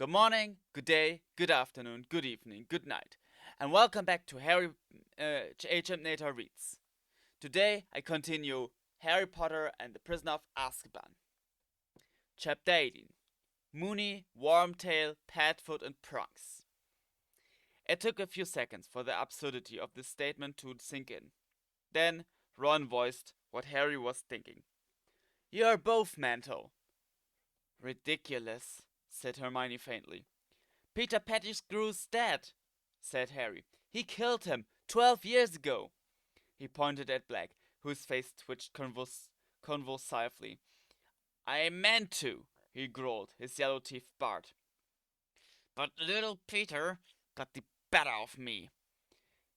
Good morning, good day, good afternoon, good evening, good night, and welcome back to Achampnator Reads. Today I continue Harry Potter and the Prisoner of Azkaban. Chapter 18 Moony, Wormtail, Padfoot, and Prongs. It took a few seconds for the absurdity of this statement to sink in. Then Ron voiced what Harry was thinking. "You're both mental." "Ridiculous," said Hermione faintly. "Peter Pettigrew's dead," said Harry. "He killed him 12 years ago." He pointed at Black, whose face twitched convulsively. "I meant to," he growled, his yellow teeth bared. "But little Peter got the better of me.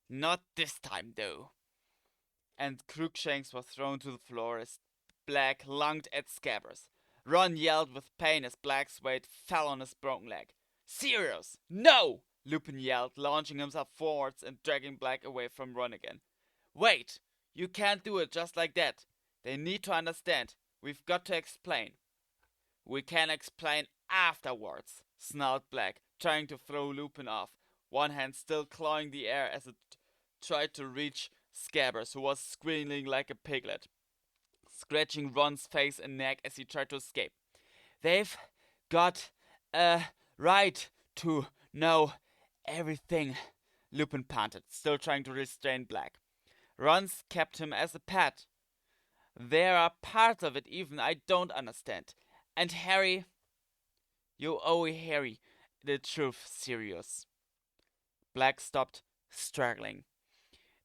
Not this time, though." And Crookshanks was thrown to the floor as Black lunged at Scabbers. Ron yelled with pain as Black's weight fell on his broken leg. "Sirius, no!" Lupin yelled, launching himself forwards and dragging Black away from Ron again. "Wait! You can't do it just like that. They need to understand. We've got to explain." "We can explain afterwards," snarled Black, trying to throw Lupin off, one hand still clawing the air as it tried to reach Scabbers, who was squealing like a piglet, scratching Ron's face and neck as he tried to escape. "They've got a right to know everything," Lupin panted, still trying to restrain Black. "Ron's kept him as a pet. There are parts of it even I don't understand. And Harry, you owe Harry the truth, Sirius." Black stopped struggling,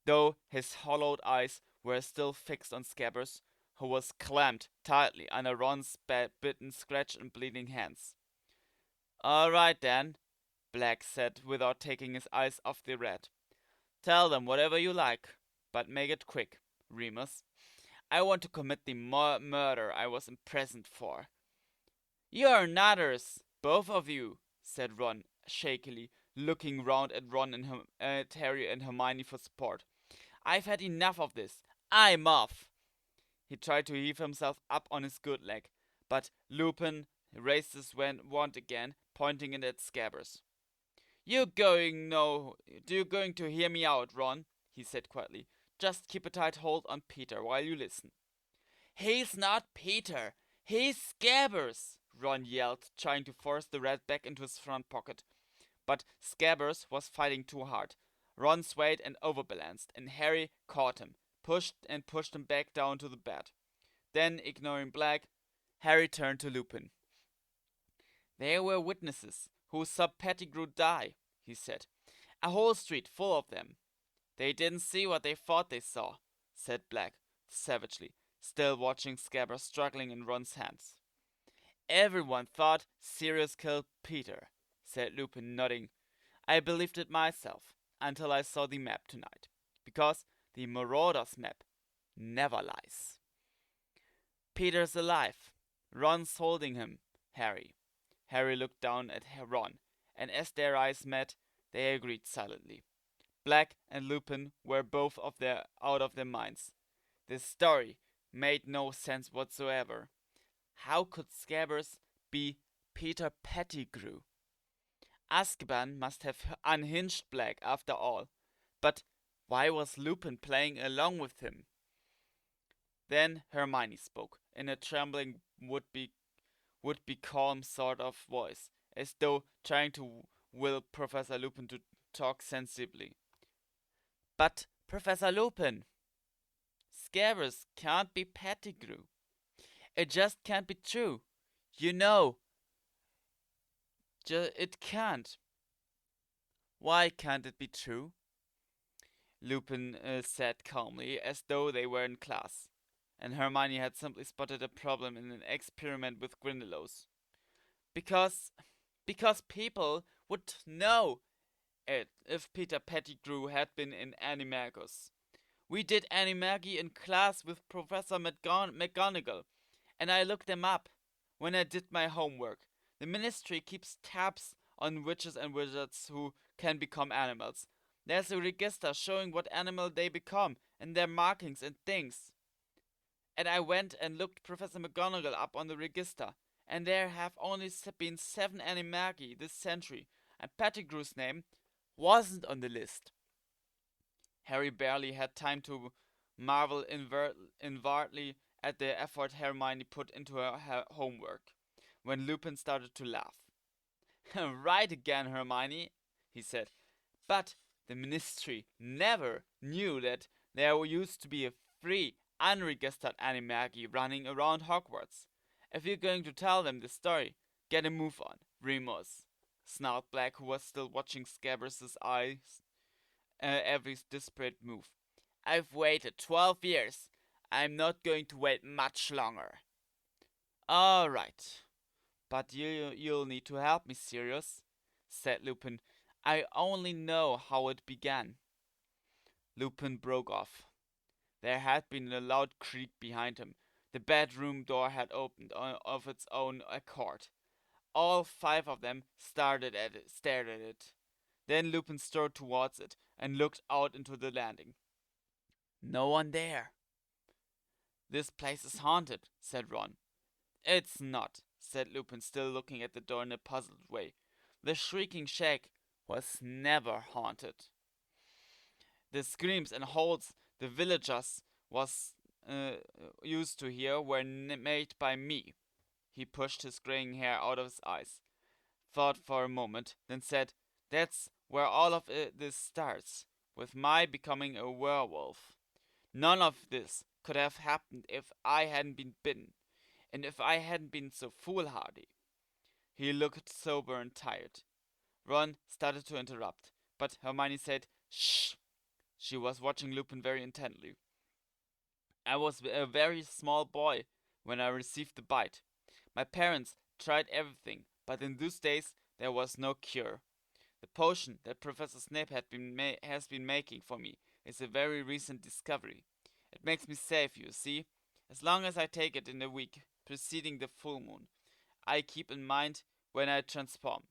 though his hollowed eyes were still fixed on Scabbers, who was clamped tightly under Ron's bitten, scratched, and bleeding hands. "All right then," Black said without taking his eyes off the rat. "Tell them whatever you like, but make it quick, Remus. I want to commit the murder I was imprisoned for." "You're nutters, both of you," said Ron shakily, looking round at at Harry and Hermione for support. "I've had enough of this. I'm off." He tried to heave himself up on his good leg, but Lupin raised his wand again, pointing it at Scabbers. You're going to hear me out, Ron," he said quietly. "Just keep a tight hold on Peter while you listen." "He's not Peter. He's Scabbers," Ron yelled, trying to force the rat back into his front pocket. But Scabbers was fighting too hard. Ron swayed and overbalanced, and Harry caught him, pushed him back down to the bed. Then, ignoring Black, Harry turned to Lupin. "There were witnesses who saw Pettigrew die," he said. "A whole street full of them." "They didn't see what they thought they saw," said Black, savagely, still watching Scabbers struggling in Ron's hands. "Everyone thought Sirius killed Peter," said Lupin, nodding. "I believed it myself, until I saw the map tonight. Because the Marauder's map never lies." "Peter's alive. Ron's holding him, Harry." Harry looked down at Ron, and as their eyes met, they agreed silently. Black and Lupin were both out of their minds. This story made no sense whatsoever. How could Scabbers be Peter Pettigrew? Azkaban must have unhinged Black after all. But why was Lupin playing along with him? Then Hermione spoke, in a trembling would-be calm sort of voice, as though trying to will Professor Lupin to talk sensibly. "But, Professor Lupin, Scabbers can't be Pettigrew. It just can't be true. You know, it can't." "Why can't it be true?" Lupin said calmly, as though they were in class, and Hermione had simply spotted a problem in an experiment with Grindylows. Because people would know it if Peter Pettigrew had been in Animagus. We did Animagi in class with Professor McGonagall, and I looked them up when I did my homework. The Ministry keeps tabs on witches and wizards who can become animals. There's a register showing what animal they become, and their markings and things. And I went and looked Professor McGonagall up on the register, and there have only been 7 Animagi this century, and Pettigrew's name wasn't on the list. Harry barely had time to marvel inwardly at the effort Hermione put into her homework, when Lupin started to laugh. Right again, Hermione, he said. But the Ministry never knew that there used to be a free, unregistered Animagi running around Hogwarts. If you're going to tell them the story, get a move on, Remus, snarled Black, who was still watching Scabrous' eyes every desperate move. I've waited 12 years. I'm not going to wait much longer. All right, but you'll need to help me, Sirius, said Lupin. I only know how it began. Lupin broke off. There had been a loud creak behind him. The bedroom door had opened of its own accord. All 5 of them stared at it. Then Lupin strode towards it and looked out into the landing. No one there. This place is haunted, said Ron. It's not, said Lupin, still looking at the door in a puzzled way. The shrieking shack was never haunted. The screams and howls the villagers was used to hear were made by me. He pushed his graying hair out of his eyes, thought for a moment, then said, That's where all of this starts, with my becoming a werewolf. None of this could have happened if I hadn't been bitten, and if I hadn't been so foolhardy. He looked sober and tired. Ron started to interrupt, but Hermione said, Shh! She was watching Lupin very intently. I was a very small boy when I received the bite. My parents tried everything, but in those days there was no cure. The potion that Professor Snape has been making for me is a very recent discovery. It makes me safe, you see, as long as I take it in the week preceding the full moon. I keep in mind when I transform.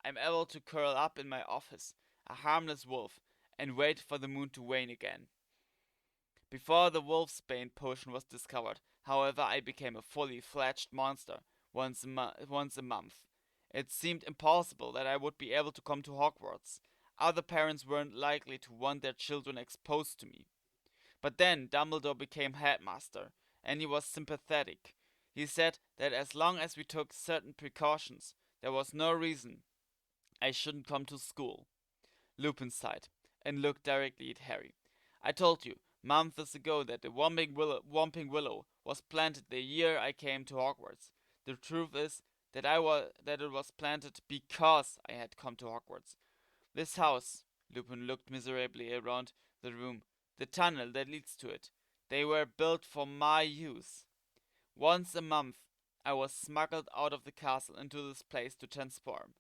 I'm able to curl up in my office, a harmless wolf, and wait for the moon to wane again. Before the wolfsbane potion was discovered, however, I became a fully fledged monster once a month. It seemed impossible that I would be able to come to Hogwarts. Other parents weren't likely to want their children exposed to me. But then Dumbledore became headmaster, and he was sympathetic. He said that as long as we took certain precautions, there was no reason I shouldn't come to school. Lupin sighed and looked directly at Harry. I told you months ago that the Whomping Willow was planted the year I came to Hogwarts. The truth is that it was planted because I had come to Hogwarts. This house, Lupin looked miserably around the room, the tunnel that leads to it, they were built for my use. Once a month, I was smuggled out of the castle into this place to transform.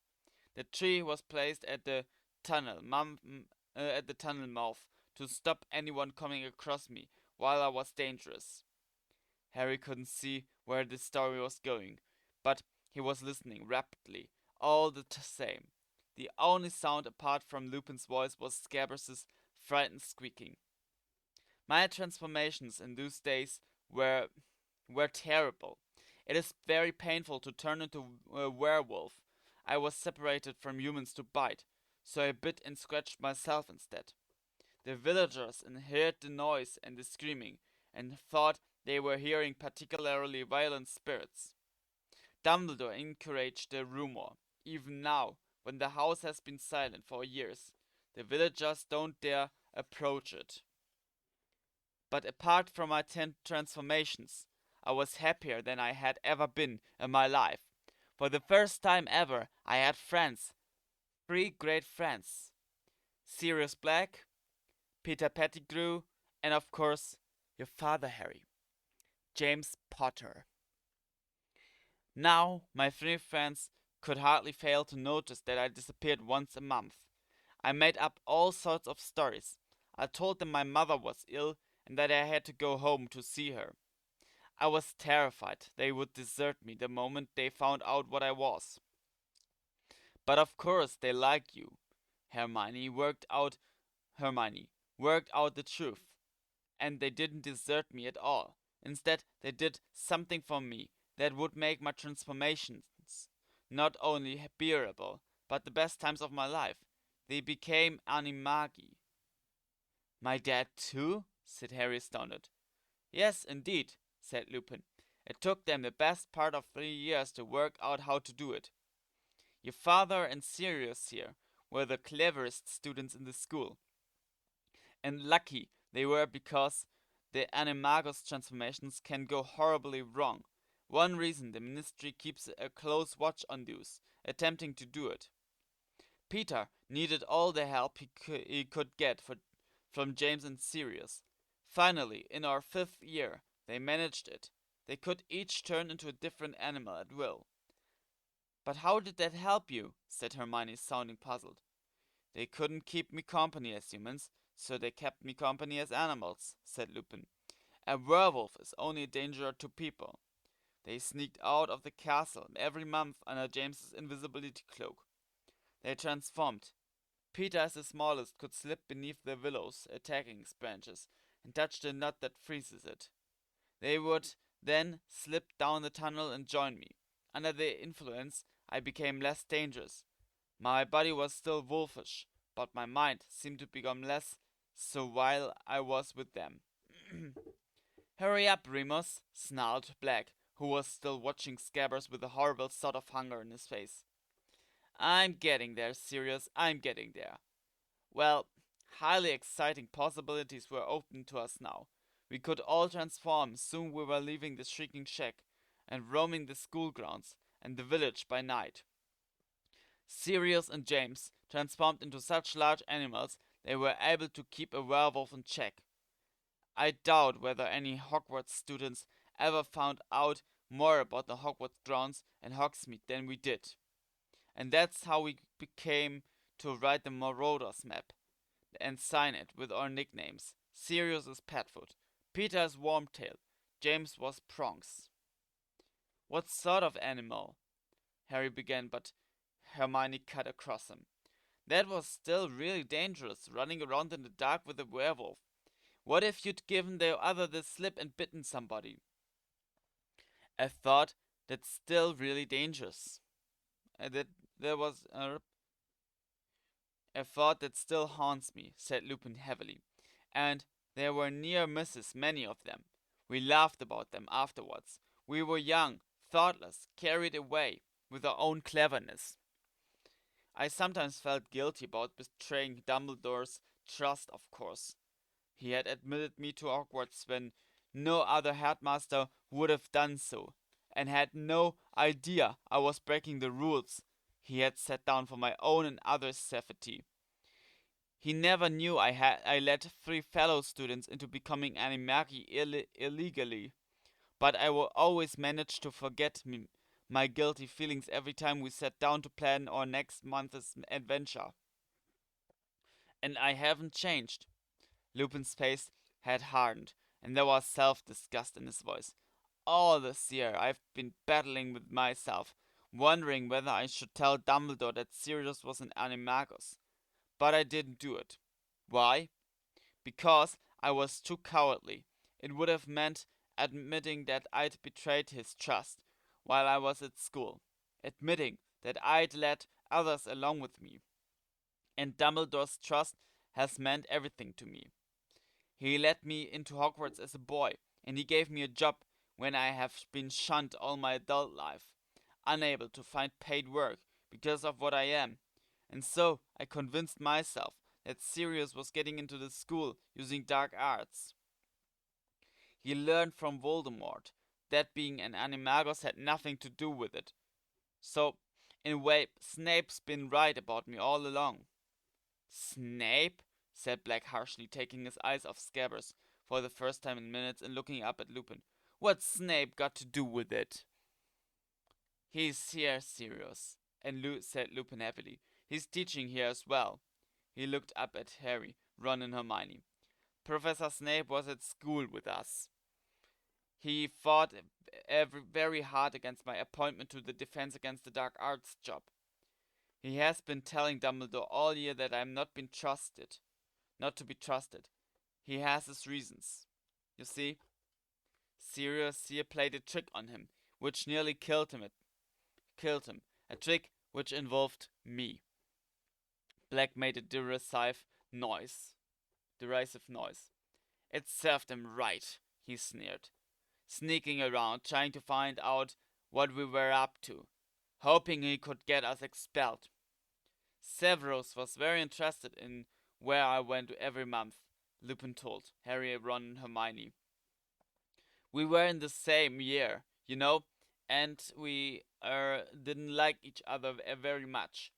The tree was placed at the tunnel mouth to stop anyone coming across me while I was dangerous. Harry couldn't see where the story was going, but he was listening rapidly, all the same. The only sound apart from Lupin's voice was Scabrous' frightened squeaking. My transformations in those days were terrible. It is very painful to turn into a werewolf. I was separated from humans to bite, so I bit and scratched myself instead. The villagers heard the noise and the screaming, and thought they were hearing particularly violent spirits. Dumbledore encouraged the rumor. Even now, when the house has been silent for years, the villagers don't dare approach it. But apart from my transformations, I was happier than I had ever been in my life. For the first time ever, I had friends. 3 great friends. Sirius Black, Peter Pettigrew, and of course, your father, Harry. James Potter. Now, my 3 friends could hardly fail to notice that I disappeared once a month. I made up all sorts of stories. I told them my mother was ill and that I had to go home to see her. I was terrified they would desert me the moment they found out what I was. But of course they like you. Hermione worked out the truth. And they didn't desert me at all. Instead, they did something for me that would make my transformations not only bearable, but the best times of my life. They became animagi. My dad too? Said Harry astounded. Yes, indeed, said Lupin. It took them the best part of 3 years to work out how to do it. Your father and Sirius here were the cleverest students in the school. And lucky they were because the Animagus transformations can go horribly wrong. One reason the Ministry keeps a close watch on those attempting to do it. Peter needed all the help he could get from James and Sirius. Finally, in our 5th year, they managed it. They could each turn into a different animal at will. But how did that help you? Said Hermione, sounding puzzled. They couldn't keep me company as humans, so they kept me company as animals, said Lupin. A werewolf is only a danger to people. They sneaked out of the castle every month under James's invisibility cloak. They transformed. Peter, as the smallest, could slip beneath the willows, attacking its branches, and touch the nut that freezes it. They would then slip down the tunnel and join me. Under their influence, I became less dangerous. My body was still wolfish, but my mind seemed to become less so while I was with them. Hurry up, Remus, snarled Black, who was still watching Scabbers with a horrible sort of hunger in his face. I'm getting there, Sirius, I'm getting there. Well, highly exciting possibilities were open to us now. We could all transform. Soon we were leaving the Shrieking Shack and roaming the school grounds and the village by night. Sirius and James transformed into such large animals they were able to keep a werewolf in check. I doubt whether any Hogwarts students ever found out more about the Hogwarts grounds and Hogsmeade than we did. And that's how we became to write the Marauders map and sign it with our nicknames. Sirius is Padfoot, Peter is Wormtail, James was Prongs. What sort of animal? Harry began, but Hermione cut across him. That was still really dangerous, running around in the dark with a werewolf. What if you'd given the other the slip and bitten somebody? A thought that's still really dangerous. There was a thought that still haunts me, said Lupin heavily. And there were near misses, many of them. We laughed about them afterwards. We were young, thoughtless, carried away with our own cleverness. I sometimes felt guilty about betraying Dumbledore's trust, of course. He had admitted me to Hogwarts when no other headmaster would have done so, and had no idea I was breaking the rules he had set down for my own and others' safety. He never knew I led 3 fellow students into becoming animagi illegally, but I will always manage to forget my guilty feelings every time we sat down to plan our next month's adventure. And I haven't changed. Lupin's face had hardened, and there was self-disgust in his voice. All this year I've been battling with myself, wondering whether I should tell Dumbledore that Sirius was an animagus. But I didn't do it. Why? Because I was too cowardly. It would have meant admitting that I'd betrayed his trust while I was at school. Admitting that I'd led others along with me. And Dumbledore's trust has meant everything to me. He let me into Hogwarts as a boy, and he gave me a job when I have been shunned all my adult life, unable to find paid work because of what I am. And so I convinced myself that Sirius was getting into the school using dark arts. He learned from Voldemort that being an animagus had nothing to do with it. So, in a way, Snape's been right about me all along. Snape? Said Black harshly, taking his eyes off Scabbers for the first time in minutes and looking up at Lupin. What's Snape got to do with it? He's here, Sirius, said Lupin heavily. He's teaching here as well. He looked up at Harry, Ron and Hermione. Professor Snape was at school with us. He fought very hard against my appointment to the Defense Against the Dark Arts job. He has been telling Dumbledore all year that I'm not to be trusted. He has his reasons. You see, Sirius here played a trick on him. which nearly killed him. A trick which involved me. Black made a derisive noise. It served him right, he sneered, sneaking around, trying to find out what we were up to, hoping he could get us expelled. Severus was very interested in where I went every month, Lupin told Harry, Ron, and Hermione. We were in the same year, and we didn't like each other very much.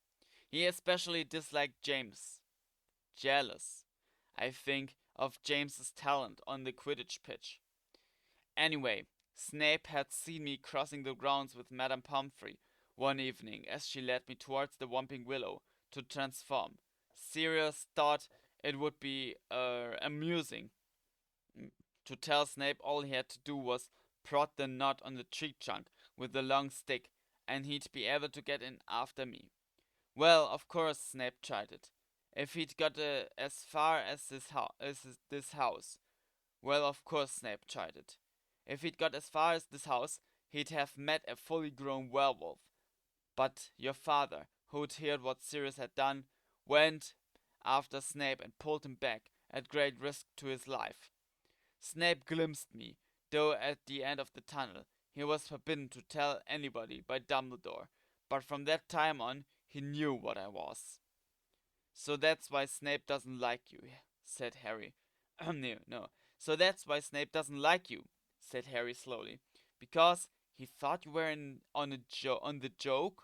He especially disliked James. Jealous, I think, of James's talent on the Quidditch pitch. Anyway, Snape had seen me crossing the grounds with Madame Pomfrey one evening as she led me towards the Whomping Willow to transform. Sirius thought it would be amusing to tell Snape all he had to do was prod the knot on the tree trunk with the long stick, and he'd be able to get in after me. Well, of course, Snape tried it. If he'd got as far as this house. Well, of course, Snape tried it. If he'd got as far as this house, he'd have met a fully grown werewolf. But your father, who'd heard what Sirius had done, went after Snape and pulled him back, at great risk to his life. Snape glimpsed me, though at the end of the tunnel. He was forbidden to tell anybody by Dumbledore, but from that time on, he knew what I was. So that's why Snape doesn't like you, said Harry. No. So that's why Snape doesn't like you, said Harry slowly. Because he thought you were on the joke?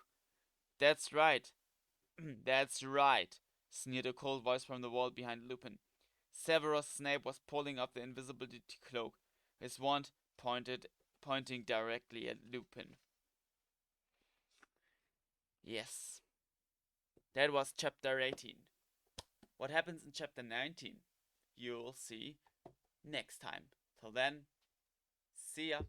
That's right. That's right, sneered a cold voice from the wall behind Lupin. Severus Snape was pulling off the invisibility cloak, his wand pointing directly at Lupin. Yes, that was chapter 18. What happens in chapter 19? You'll see next time. Till then, see ya.